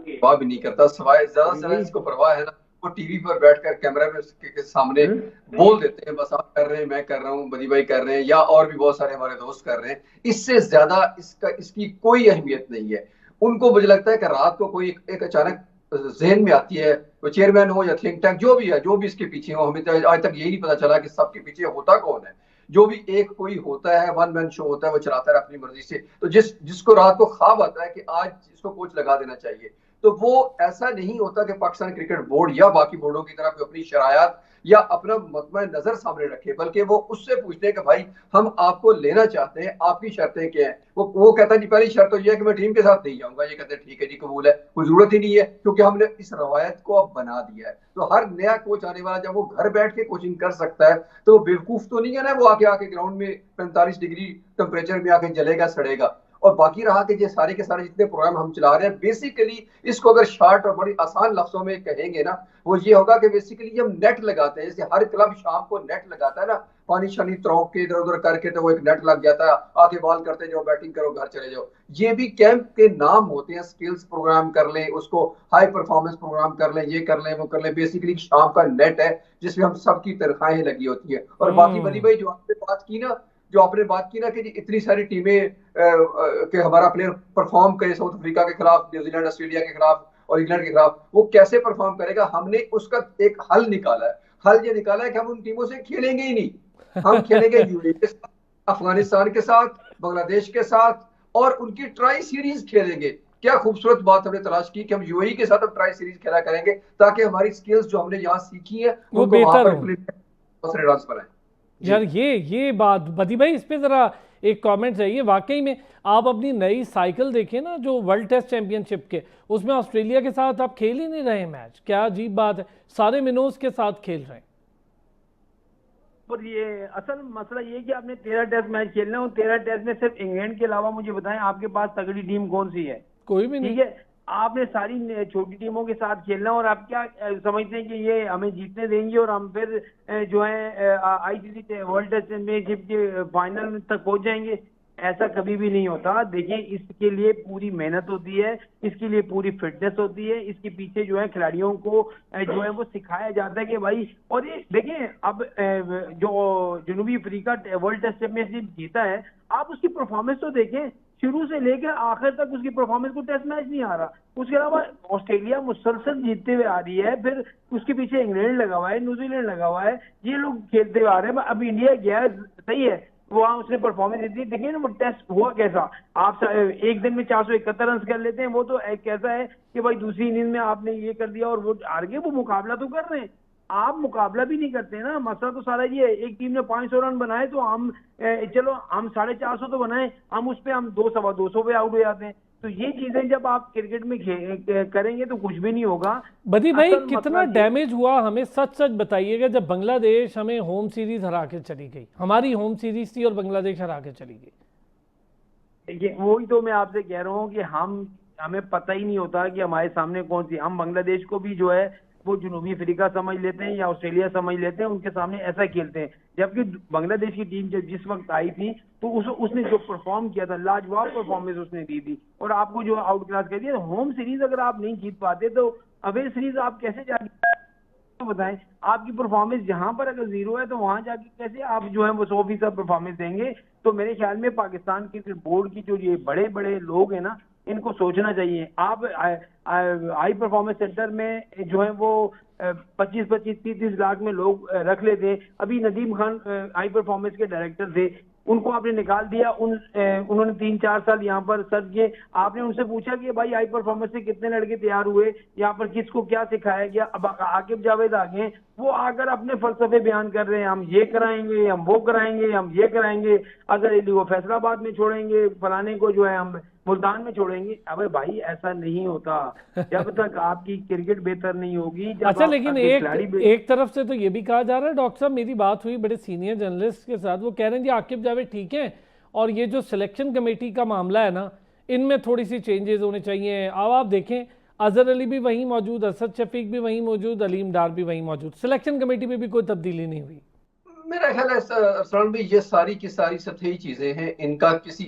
परवाह भी नहीं करता, सवाए ज्यादा से ज्यादा इसको परवाह है ना, वो टीवी पर बैठकर कैमरा में के सामने बोल देते हैं, बस आप कर रहे हैं, मैं कर रहा हूँ, बदी भाई कर रहे हैं, या और भी बहुत सारे हमारे दोस्त कर रहे हैं। इससे ज्यादा इसकी कोई अहमियत नहीं है। उनको मुझे लगता है कि रात को कोई एक अचानक जहन में आती है, वो चेयरमैन हो या थिंक टैंक जो भी है, जो भी इसके पीछे हो, हमें तो आज तक यही नहीं पता चला कि सबके पीछे होता कौन है। जो भी एक कोई होता है, वन मैन शो होता है, वो चलाता है अपनी मर्जी से। तो जिसको रात को ख्वाब आता है कि आज इसको कोच लगा देना चाहिए, तो वो ऐसा नहीं होता कि पाकिस्तान क्रिकेट बोर्ड या बाकी बोर्डों की तरफ अपनी शरायत या अपना मतमा नजर सामने रखे, बल्कि वो उससे पूछते हैं कि भाई हम आपको लेना चाहते हैं, आपकी शर्तें क्या हैं। वो कहता है जी पहली शर्त तो ये है कि मैं टीम के साथ नहीं जाऊंगा। ये कहते हैं ठीक है जी, कबूल है, कोई जरूरत ही नहीं है, क्योंकि हमने इस रवायत को अब बना दिया है। तो हर नया कोच आने वाला जब वो घर बैठ के कोचिंग कर सकता है, तो वो बेवकूफ तो नहीं है ना, वो आके आके ग्राउंड में 45 डिग्री टेम्परेचर में आके जलेगा सड़ेगा। और बाकी रहा कि ये सारे के सारे जितने प्रोग्राम हम चला रहे हैं, बेसिकली इसको अगर शॉर्ट और बड़ी आसान लफ्जों में कहेंगे ना, वो ये होगा कि बेसिकली हम नेट लगाते हैं। जैसे हर क्लब शाम को नेट लगाता है ना, पानी शानी त्रौक के इधर उधर करके, तो वो एक नेट लग जाता है, आके बॉल करते जाओ, बैटिंग करो, घर चले जाओ। ये भी कैंप के नाम होते हैं, स्किल्स प्रोग्राम कर लें, उसको हाई परफॉर्मेंस प्रोग्राम कर लें, ये कर लें, वो कर लें। बेसिकली शाम का नेट है जिसमें हम सबकी तनख्वाहें लगी होती है। और बाकी बली भाई जो आपने बात की ना, कि इतनी सारी टीमें कि हमारा प्लेयर परफॉर्म करे साउथ अफ्रीका के खिलाफ, न्यूजीलैंड, ऑस्ट्रेलिया के खिलाफ और इंग्लैंड के खिलाफ, वो कैसे परफॉर्म करेगा? हमने उसका एक हल निकाला है। हल ये निकाला है कि हम उन टीमों से खेलेंगे ही नहीं। हम खेलेंगे यूएई के साथ, अफगानिस्तान के साथ, बांग्लादेश के साथ, और उनकी ट्राई सीरीज खेलेंगे। क्या खूबसूरत बात हमने तलाश की कि हम यूएई के साथ अब ट्राई सीरीज खेला करेंगे, ताकि हमारी स्किल्स जो हमने यहाँ सीखी है वो उनको वहां बेहतर पर हो। रन बनाए। यार ये बात बदी भाई, इस पे जरा एक कमेंट चाहिए। वाकई में आप अपनी नई साइकिल देखें ना, जो वर्ल्ड टेस्ट चैंपियनशिप के, उसमें ऑस्ट्रेलिया के साथ आप खेल ही नहीं रहे मैच। क्या अजीब बात है, सारे मिनोज के साथ खेल रहे हैं। पर ये असल मसला ये है कि आपने 13 टेस्ट मैच खेलना है, और 13 टेस्ट में सिर्फ इंग्लैंड के अलावा मुझे बताएं आपके पास तगड़ी टीम कौन सी है? कोई भी नहीं। ठीक है, आपने सारी छोटी टीमों के साथ खेलना, और आप क्या समझते हैं कि ये हमें जीतने देंगे और हम फिर जो है आईसीसी वर्ल्ड टेस्ट चैंपियनशिप के फाइनल तक पहुंच जाएंगे? ऐसा कभी भी नहीं होता। देखिए, इसके लिए पूरी मेहनत होती है, इसके लिए पूरी फिटनेस होती है, इसके पीछे जो है खिलाड़ियों को जो है वो सिखाया जाता है कि भाई। और ये देखिए, अब जो जनूबी अफ्रीका वर्ल्ड टेस्ट चैंपियनशिप जीता है, आप उसकी परफॉर्मेंस तो देखें, शुरू से लेकर आखिर तक उसकी परफॉर्मेंस, को टेस्ट मैच नहीं आ रहा। उसके अलावा ऑस्ट्रेलिया मुसलसल जीतते हुए आ रही है, फिर उसके पीछे इंग्लैंड लगा हुआ है, न्यूजीलैंड लगा हुआ है, ये लोग खेलते हुए आ रहे हैं। अब इंडिया गया है, सही है, वहां उसने परफॉर्मेंस दी। देखिए ना वो टेस्ट हुआ कैसा। आप एक दिन में 471 रन कर लेते हैं, वो तो एक कैसा है कि भाई दूसरी इनिंग में आपने ये कर दिया और वो हार गए। वो मुकाबला तो कर रहे हैं, आप मुकाबला भी नहीं करते ना। मसला तो सारा ये है, एक टीम ने 500 रन बनाए तो हम चलो हम 450 तो बनाए, हम उस पर हम 200 पे आउट हो जाते हैं। तो ये चीजें जब आप क्रिकेट में करेंगे तो कुछ भी नहीं होगा। बदी भाई, कितना डैमेज हुआ हमें सच सच बताइएगा जब बांग्लादेश हमें होम सीरीज हरा के चली गई? हमारी होम सीरीज थी और बांग्लादेश हरा के चली गई। देखिए, वही तो मैं आपसे कह रहा हूँ कि हमें पता ही नहीं होता कि हमारे सामने कौन सी। हम बांग्लादेश को भी जो है वो जनूबी अफ्रीका समझ लेते हैं या ऑस्ट्रेलिया समझ लेते हैं, उनके सामने ऐसा खेलते हैं। जबकि बांग्लादेश की टीम जब जिस वक्त आई थी तो उसने जो परफॉर्म किया था, लाजवाब परफॉर्मेंस उसने दी थी, और आपको जो आउट क्लास कर दिया। होम सीरीज अगर आप नहीं जीत पाते तो अवे सीरीज आप कैसे जाके बताएं? आपकी परफॉर्मेंस जहां पर अगर जीरो है तो वहां जाके कैसे आप जो है वो 100% परफॉर्मेंस देंगे? तो मेरे ख्याल में पाकिस्तान क्रिकेट बोर्ड की जो ये बड़े बड़े लोग हैं ना, इनको सोचना चाहिए। आप हाई परफॉर्मेंस सेंटर में जो है वो 25-25, 30-30 लाख में लोग रख लेते हैं। अभी नदीम खान हाई परफॉर्मेंस के डायरेक्टर थे, उनको आपने निकाल दिया। उन्होंने 3-4 साल यहाँ पर सर्व किए। आपने उनसे पूछा कि भाई हाई परफॉर्मेंस से कितने लड़के तैयार हुए, यहाँ पर किसको क्या सिखाया गया। अब आकिब जावेद आ गए, वो आकर अपने फलसफे बयान कर रहे हैं, हम ये कराएंगे, हम वो कराएंगे, हम ये कराएंगे, अगर अली वो फैसलाबाद में छोड़ेंगे, फलाने को जो है हम मुल्तान में छोड़ेंगे। अबे भाई ऐसा नहीं होता, जब तक आपकी क्रिकेट बेहतर नहीं होगी, जब अच्छा, आप लेकिन आपके एक खिलाड़ी एक तरफ से तो ये भी कहा जा रहा है, डॉक्टर साहब मेरी बात हुई बड़े सीनियर जर्नलिस्ट के साथ, वो कह रहे हैं जी आकिब जावेद ठीक है, और ये जो सिलेक्शन कमेटी का मामला है ना, इनमें थोड़ी सी चेंजेस होने चाहिए। अब आप देखें, अजहर अली भी वहीं मौजूद, असद शफीक भी वहीं मौजूद, अलीम डार भी वहीं मौजूद, सिलेक्शन कमेटी में भी कोई तब्दीली नहीं हुई। मेरा ख्याल है अरसलान भाई, ये सारी की सारी सतही चीजें हैं, इनका किसी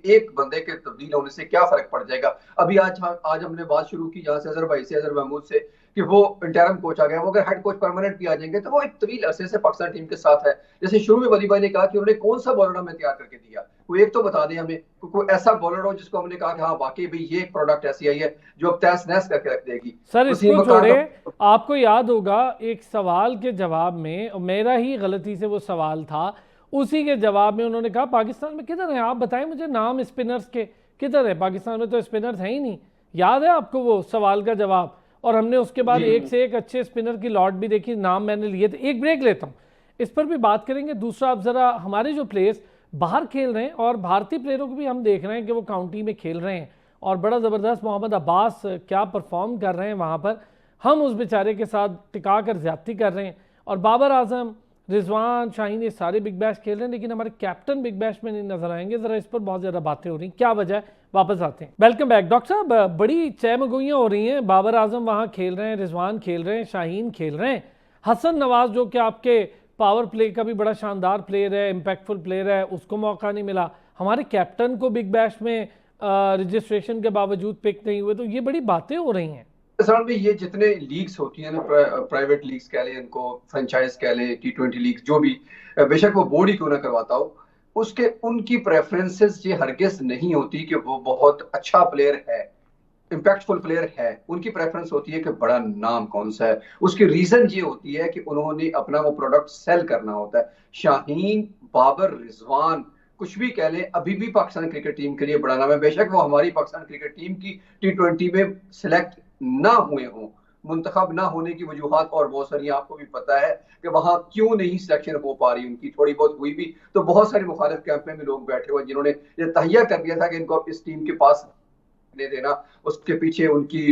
एक बंदे के तब्दील होने से क्या फर्क पड़ जाएगा। अभी आज हमने बात शुरू की जहां से अजहर भाई से, अजहर महमूद से, कि वो इंटरम कोच आ गया, वो अगर हेड कोच परमानेंट भी आ जाएंगे तो वो एक तवील अरसे से पाकिस्तान टीम के साथ है। जैसे शुरू में वली भाई ने कहा कि उन्होंने कौन सा बॉलर हमें तैयार करके दिया, कोई एक तो बता दें हमें, कोई ऐसा बॉलर हो जिसको हमने कहा कि हाँ वाकई भाई ये एक प्रोडक्ट ऐसी आई है जो अब तहस नहस करके रख देगी। सर वसीम इसको मकान छोड़े, का आपको याद होगा एक सवाल के जवाब में, और मेरा ही गलती से वो सवाल था, उसी के जवाब में उन्होंने कहा पाकिस्तान में किधर है, आप बताएं मुझे नाम स्पिनर्स के, किधर है पाकिस्तान में, तो स्पिनर्स हैं ही नहीं। याद है आपको वो सवाल का जवाब? और हमने उसके बाद एक से एक अच्छे स्पिनर की लॉट भी देखी, नाम मैंने लिए थे। एक ब्रेक लेता हूँ, इस पर भी बात करेंगे। दूसरा, अब जरा हमारे जो प्लेयर्स बाहर खेल रहे हैं, और भारतीय प्लेयरों को भी हम देख रहे हैं कि वो काउंटी में खेल रहे हैं, और बड़ा ज़बरदस्त मोहम्मद अब्बास क्या परफॉर्म कर रहे हैं वहाँ पर, हम उस बेचारे के साथ टिका कर ज्यादती कर रहे हैं। और बाबर आजम, रिजवान, शाहीन, ये सारे बिग बैश खेल रहे हैं, लेकिन हमारे कैप्टन बिग बैश में नहीं नजर आएंगे। जरा इस पर बहुत ज़्यादा बातें हो रही हैं, क्या वजह है, वापस आते हैं। वेलकम बैक डॉक्टर साहब। बड़ी चहमगोइयाँ हो रही हैं, बाबर आजम वहाँ खेल रहे हैं, रिजवान खेल रहे हैं, शाहीन खेल रहे हैं, हसन नवाज जो कि आपके पावर प्ले का भी बड़ा शानदार प्लेयर है, इम्पैक्टफुल प्लेयर है, उसको मौका नहीं मिला। हमारे कैप्टन को बिग बैश में रजिस्ट्रेशन के बावजूद पिक नहीं हुए, तो ये बड़ी बातें हो रही हैं। सर भी ये जितने लीग्स होती हैं ना, प्राइवेट लीग्स कह लें इनको, फ्रेंचाइज कह लें, T20 लीग, जो भी, बेशक वो बोर्ड ही क्यों ना करवाता हो, उसके उनकी प्रेफरेंसेस ये हरगिज नहीं होती कि वो बहुत अच्छा प्लेयर है, इम्पैक्टफुल प्लेयर है। उनकी प्रेफरेंस होती है कि बड़ा नाम कौन सा है। उसकी रीजन ये होती है कि उन्होंने अपना वो प्रोडक्ट सेल करना होता है। शाहीन, बाबर, रिजवान, कुछ भी कह लें, अभी भी पाकिस्तान क्रिकेट टीम के लिए बड़ा नाम है। बेशक वो हमारी पाकिस्तान क्रिकेट टीम की T20 में सिलेक्ट ना हुए हों, मुंतखब ना होने की वजूहत और बहुत सारी आपको भी पता है कि वहां क्यों नहीं सिलेक्शन हो पा रही उनकी, थोड़ी बहुत हुई भी तो बहुत सारे मुखालिफ कैंप में भी लोग बैठे हुए जिन्होंने ये तहिया कर दिया था कि इनको इस टीम के पास दे देना। उसके पीछे उनकी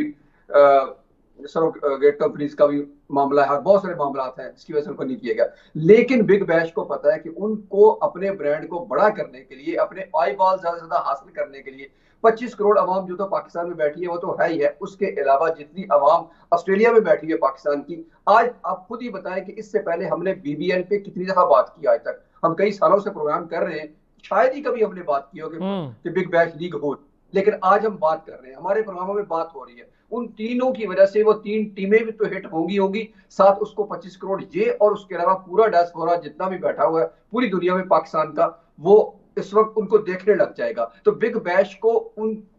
सरोगेट कंपनीज का भी मामला है और बहुत सारे मामला हैं इसकी वजह से उनको नहीं किया गया। लेकिन बिग बैश को पता है कि उनको अपने ब्रांड को बड़ा करने के लिए, अपने आई बॉल ज्यादा से ज्यादा हासिल करने के लिए, 25 करोड़ अवाम जो तो पाकिस्तान में बैठी है वो तो है ही है, उसके अलावा जितनी अवाम ऑस्ट्रेलिया में बैठी है पाकिस्तान की, आज आप खुद ही बताएं कि इससे पहले हमने BBN पे कितनी दफा बात की। आज तक हम कई सालों से प्रोग्राम कर रहे हैं, शायद ही कभी हमने बात की हो कि बिग बैश लीग हो, लेकिन आज हम बात कर रहे हैं, हमारे प्रोग्रामों में बात हो रही है। उन तीनों की वजह से वो 3 टीमें भी तो हिट होंगी, साथ उसको 25 करोड़ ये, और उसके अलावा पूरा डायस्पोरा जितना भी बैठा हुआ है पूरी दुनिया में पाकिस्तान का, वो इस वक्त उनको देखने लग जाएगा। तो बिग बैश को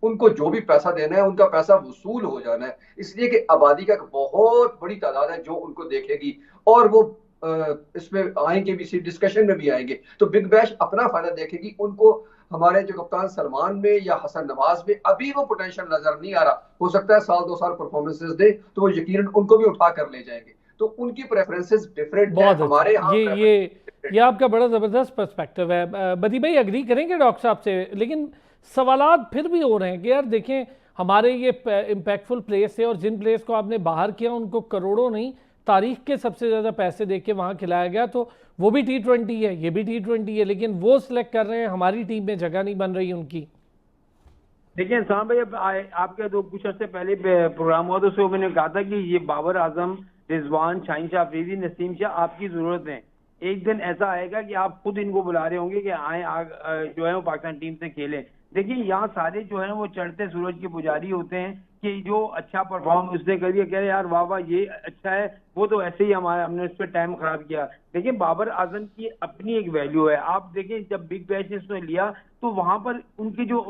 उनको जो भी पैसा देना है उनका पैसा वसूल हो जाना है, इसलिए कि आबादी का एक बहुत बड़ी तादाद है जो उनको देखेगी और वो इसमें आएंगे भी, डिस्कशन में भी आएंगे। तो बिग बैश अपना फायदा देखेगी। उनको हमारे जो कप्तान सलमान में या हसन नवाज में अभी वो पोटेंशियल नजर नहीं आ रहा। हो सकता है 1-2 साल परफॉर्मेंसेस दे तो वो यकीनन उनको भी उठा कर ले जाएंगे। तो उनकी प्रेफरेंसेस डिफरेंट है, हमारे यहाँ ये आपका बड़ा जबरदस्त पर्सपेक्टिव है। बदी भाई एग्री करेंगे डॉक्टर साहब से, लेकिन सवालात फिर भी हो रहे हैं कि यार देखें हमारे ये इम्पैक्टफुल प्लेयर्स थे, और जिन प्लेयर्स को आपने बाहर किया उनको करोड़ों नहीं, तारीख के सबसे ज़्यादा पैसे दे के वहाँ खिलाया गया, तो वो भी T20 है, ये भी T20 है, लेकिन वो सिलेक्ट कर रहे हैं, हमारी टीम में जगह नहीं बन रही उनकी। देखिए इंसान भाई, अब आपके दो कुछ अर्से पहले प्रोग्राम हुआ तो उसमें मैंने कहा था कि ये बाबर आजम, रिजवान, शाहीन शाह अफरीदी, नसीम शाह आपकी जरूरत है। एक दिन ऐसा आएगा कि आप खुद इनको बुला रहे होंगे कि आए जो है वो पाकिस्तान टीम से खेलें। देखिए यहाँ सारे जो है वो चढ़ते सूरज के पुजारी होते हैं कि जो अच्छा परफॉर्म उसने करिए, कह रहे यार वाह वाह ये अच्छा है, वो तो ऐसे ही हमने उस पर टाइम खराब किया। देखिए बाबर आजम की अपनी एक वैल्यू है। आप देखें जब बिग बैश ने उसने लिया तो वहां पर उनके जो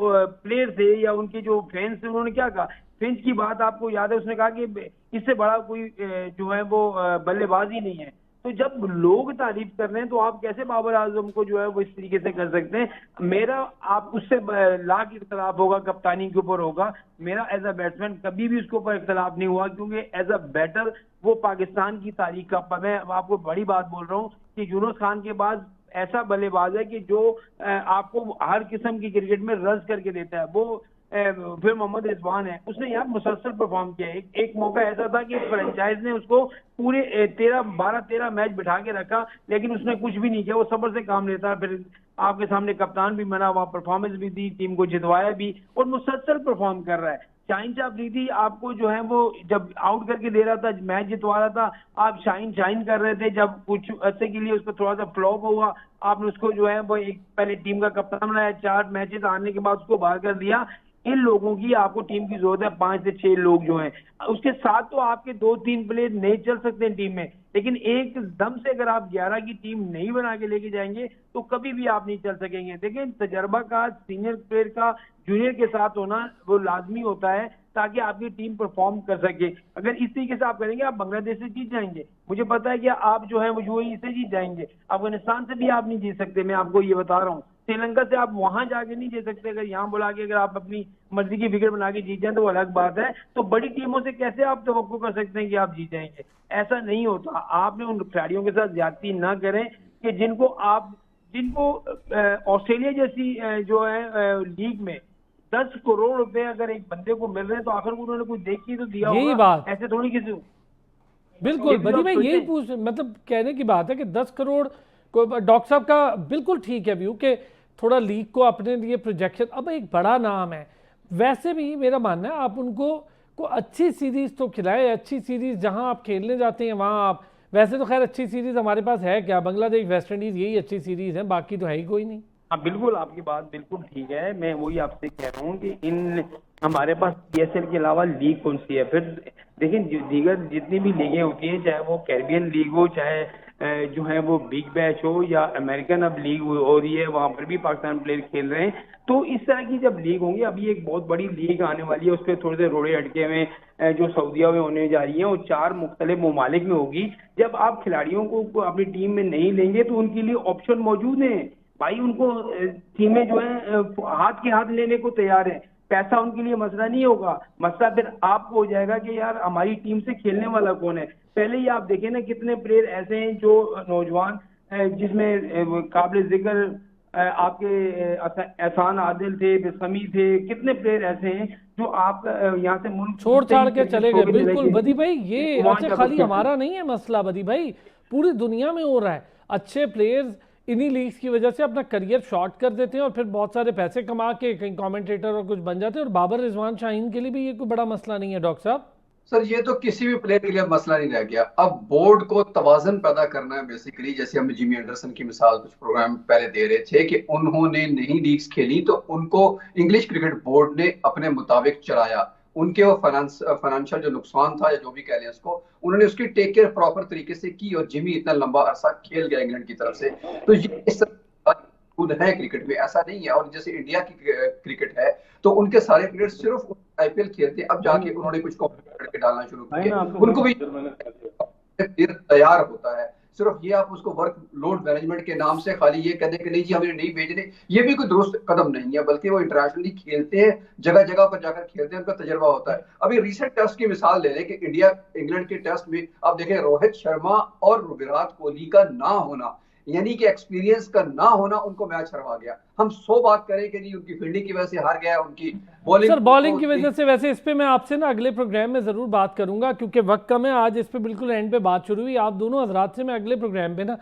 प्लेयर थे या उनके जो फैंस थे उन्होंने क्या कहा, फिंच की बात आपको याद है, उसने कहा कि इससे बड़ा कोई जो है वो बल्लेबाज ही नहीं है। तो जब लोग तारीफ कर रहे हैं तो आप कैसे बाबर आजम को जो है वो इस तरीके से कर सकते हैं? मेरा आप उससे लाख इख्तलाफ होगा, कप्तानी के ऊपर होगा, मेरा एज अ बैट्समैन कभी भी उसके ऊपर इख्तलाफ नहीं हुआ, क्योंकि एज अ बैटर वो पाकिस्तान की तारीख का, मैं आपको बड़ी बात बोल रहा हूँ कि यूनुस खान के बाद ऐसा बल्लेबाज है कि जो आपको हर किस्म की क्रिकेट में रन करके देता है। वो फिर मोहम्मद रिजवान है, उसने यहाँ मुसलसल परफॉर्म किया है। एक मौका ऐसा था कि फ्रेंचाइज ने उसको पूरे 12-13 मैच बिठा के रखा, लेकिन उसने कुछ भी नहीं किया, वो सब्र से काम लेता। फिर आपके सामने कप्तान भी बना, वहां परफॉर्मेंस भी दी, टीम को जितवाया भी, और मुसलसल परफॉर्म कर रहा है। शाहीन शाह अफरीदी आपको जो है वो जब आउट करके दे रहा था, मैच जितवा रहा था, आप शाहीन कर रहे थे। जब कुछ अर्से के लिए उसको थोड़ा सा फ्लॉप हुआ, आपने उसको जो है वो एक पहले टीम का कप्तान बनाया, 4 मैचेस आने के बाद उसको बाहर कर दिया। इन लोगों की आपको टीम की जरूरत है, 5 से 6 लोग जो हैं। उसके साथ तो आपके 2-3 प्लेयर नहीं चल सकते टीम में, लेकिन एक दम से अगर आप 11 की टीम नहीं बना के लेके जाएंगे तो कभी भी आप नहीं चल सकेंगे। देखिए, तजर्बा का सीनियर प्लेयर का जूनियर के साथ होना वो लाजमी होता है, ताकि आपकी टीम परफॉर्म कर सके। अगर इस तरीके से आप करेंगे, आप बांग्लादेश से जीत जाएंगे। मुझे पता है कि आप जो है वो यूएई से जीत जाएंगे, अफगानिस्तान से भी आप नहीं जीत सकते, मैं आपको ये बता रहा हूँ। श्रीलंका से आप वहां जाके नहीं जीत सकते। अगर यहाँ बुला के अगर आप अपनी मर्जी की विकेट बना के जीत जाए तो वो अलग बात है। तो बड़ी टीमों से कैसे आप तवक्को कर सकते हैं कि आप जीत जाएंगे? ऐसा नहीं होता। आपने उन खिलाड़ियों के साथ ज्यादती ना करें कि जिनको ऑस्ट्रेलिया जैसी जो है लीग में 10 करोड़ रुपए अगर एक बंदे को मिल रहे हैं, तो आखिर उन्होंने कुछ देख के तो दिया यही होगा। बात ऐसे थोड़ी किसी बिल्कुल बदी भाई, यही पूछ मतलब कहने की बात है कि 10 करोड़ को डॉक्टर साहब का बिल्कुल ठीक है व्यू कि थोड़ा लीग को अपने लिए प्रोजेक्शन, अब एक बड़ा नाम है। वैसे भी मेरा मानना है आप उनको को अच्छी सीरीज तो खिलाए, अच्छी सीरीज जहां आप खेलने जाते हैं वहां आप, वैसे तो खैर अच्छी सीरीज हमारे पास है क्या, बांग्लादेश वेस्ट इंडीज यही अच्छी सीरीज है, बाकी तो है ही कोई नहीं। हाँ बिल्कुल, आपकी बात बिल्कुल ठीक है। मैं वही आपसे कह रहा हूँ कि इन हमारे पास पीएसएल के अलावा लीग कौन सी है? फिर देखिए, दीगर जितनी भी लीगें होती हैं, चाहे वो कैरिबियन लीग हो, चाहे जो है वो बिग बैश हो, या अमेरिकन अब लीग हो रही है, वहां पर भी पाकिस्तान प्लेयर खेल रहे हैं। तो इस तरह की जब लीग होंगी, अभी एक बहुत बड़ी लीग आने वाली है, उस पर थोड़े से रोड़े अटके हुए जो सऊदीया में होने जा रही है, वो 4 मुख्तलिफ ममालिक में होगी। जब आप खिलाड़ियों को अपनी टीम में नहीं लेंगे तो उनके लिए ऑप्शन मौजूद है भाई। उनको टीमें जो है हाथ के हाथ लेने को तैयार है। पैसा उनके लिए मसला नहीं होगा, मसला फिर आपको हो जाएगा कि यार हमारी टीम से खेलने वाला कौन है। पहले ही आप देखें ना, कितने प्लेयर ऐसे हैं जो नौजवान, जिसमें काबिल जिक्र आपके एहसान आदिल थे, बिस्मी थे, कितने प्लेयर ऐसे हैं जो आप यहाँ से मुल्क छोड़ छाड़ के चले गए। बिल्कुल बदी भाई, ये अच्छा खाली हमारा नहीं है मसला बदी भाई, पूरी दुनिया में हो रहा है। अच्छे प्लेयर्स इन्हीं लीग्स की वजह से अपना करियर शॉर्ट कर देते हैं और फिर बहुत सारे पैसे कमा के कहीं कमेंटेटर और कुछ बन जाते हैं। और बाबर रिजवान शाहीन के लिए भी ये कोई बड़ा मसला नहीं है डॉक्टर साहब। सर, ये तो किसी भी प्लेयर के लिए मसला नहीं रह गया। अब बोर्ड को तवाजन पैदा करना है बेसिकली। जैसे हम जिमी एंडरसन की मिसाल कुछ प्रोग्राम पहले दे रहे थे कि उन्होंने नई लीग्स खेली तो उनको इंग्लिश क्रिकेट बोर्ड ने अपने मुताबिक चलाया। उनके वो फाइनेंशियल जो नुकसान था या जो भी कह लें उसको, उन्होंने उसकी टेक केयर प्रॉपर तरीके से की और जिमी इतना लंबा अरसा खेल गया इंग्लैंड की तरफ से। तो ये इस खुद है क्रिकेट में, ऐसा नहीं है। और जैसे इंडिया की क्रिकेट है तो उनके सारे प्लेयर सिर्फ आईपीएल खेलते हैं। अब जाके उन्होंने कुछ कॉम्पिटिशन करके डालना शुरू किया, उनको भी तैयार होता है। सिर्फ ये आप उसको वर्क लोड मैनेजमेंट के नाम से खाली ये कहते हैं कि नहीं जी हमें नहीं भेजने, ये भी कोई दुरुस्त कदम नहीं है। बल्कि वो इंटरनेशनली खेलते हैं, जगह जगह पर जाकर खेलते हैं, उनका तजर्बा होता है। अभी रिसेंट टेस्ट की मिसाल ले लें कि इंडिया इंग्लैंड के टेस्ट में आप देखें, रोहित शर्मा और विराट कोहली का ना होना, यानी कि एक्सपीरियंस का ना होना, उनको मैच हरवा गया। हम 100 बात करें कि नहीं उनकी फील्डिंग की वजह से हार गया, उनकी बॉलिंग सर बॉलिंग की वजह से। वैसे इस पे मैं आपसे ना अगले प्रोग्राम में जरूर बात करूंगा, क्योंकि वक्त कम है। आज इस पे बिल्कुल एंड पे बात शुरू हुई आप दोनों हजरात से। मैं अगले प्रोग्राम पे ना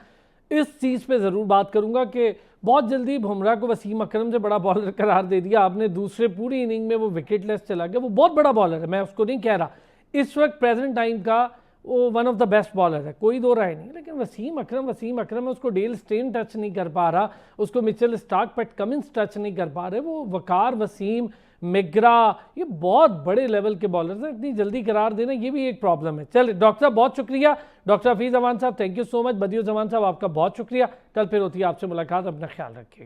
इस चीज़ पे ज़रूर बात करूंगा कि बहुत जल्दी बुमराह को वसीम अकरम से बड़ा बॉलर करार दे दिया आपने। दूसरे पूरी इनिंग में वो विकेटलेस चला गया। वो बहुत बड़ा बॉलर है, मैं उसको नहीं कह रहा, इस वक्त प्रेजेंट टाइम का वो one of the best bowler है, कोई दो राय नहीं। लेकिन वसीम अकरम है, उसको डेल स्टेन टच नहीं कर पा रहा, उसको Mitchell Starc, PAT Cummins touch नहीं कर पा रहे। वो वकार, वसीम, मिग्रा, ये बहुत बड़े लेवल के बॉलर्स हैं। इतनी जल्दी करार देना ये भी एक प्रॉब्लम है। चलिए डॉक्टर साहब बहुत शुक्रिया। डॉक्टर हफीज़ अमान साहब थैंक यू सो मच। बदियुज़्ज़मान साहब आपका बहुत शुक्रिया। कल फिर होती है आपसे मुलाकात, अपना ख्याल रखिएगा।